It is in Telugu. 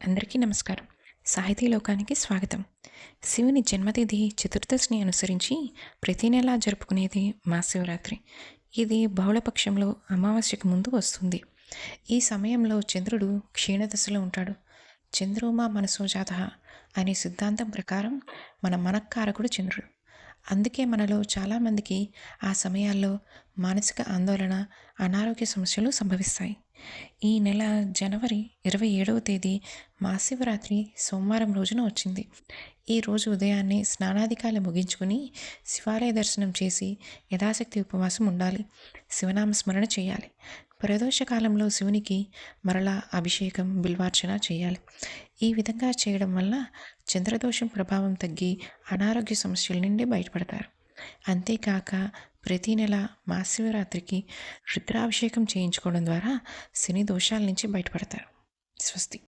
అందరికీ నమస్కారం. సాహితీ లోకానికి స్వాగతం. శివుని జన్మతిథి చతుర్దశిని అనుసరించి ప్రతి నెలా జరుపుకునేది మహాశివరాత్రి. ఇది బహుళపక్షంలో అమావాస్యకు ముందు వస్తుంది. ఈ సమయంలో చంద్రుడు క్షీణదశలో ఉంటాడు. చంద్రోమా మనసో జాతః అనే సిద్ధాంతం ప్రకారం మన మనఃకారకుడు చంద్రుడు. అందుకే మనలో చాలామందికి ఆ సమయాల్లో మానసిక ఆందోళన, అనారోగ్య సమస్యలు సంభవిస్తాయి. ఈ నెల జనవరి 27వ తేదీ మహాశివరాత్రి సోమవారం రోజున వచ్చింది. ఈ రోజు ఉదయాన్నే స్నానాధికాలు ముగించుకుని శివాలయ దర్శనం చేసి యథాశక్తి ఉపవాసం ఉండాలి. శివనామ స్మరణ చేయాలి. ప్రదోష కాలంలో శివునికి మరలా అభిషేకం, బిల్వార్చన చేయాలి. ఈ విధంగా చేయడం వల్ల చంద్రదోషం ప్రభావం తగ్గి అనారోగ్య సమస్యల నుండి బయటపడతారు. అంతేకాక ప్రతి నెల మహాశివరాత్రికి రుద్రాభిషేకం చేయించుకోవడం ద్వారా శని దోషాల నుంచి బయటపడతారు. స్వస్తి.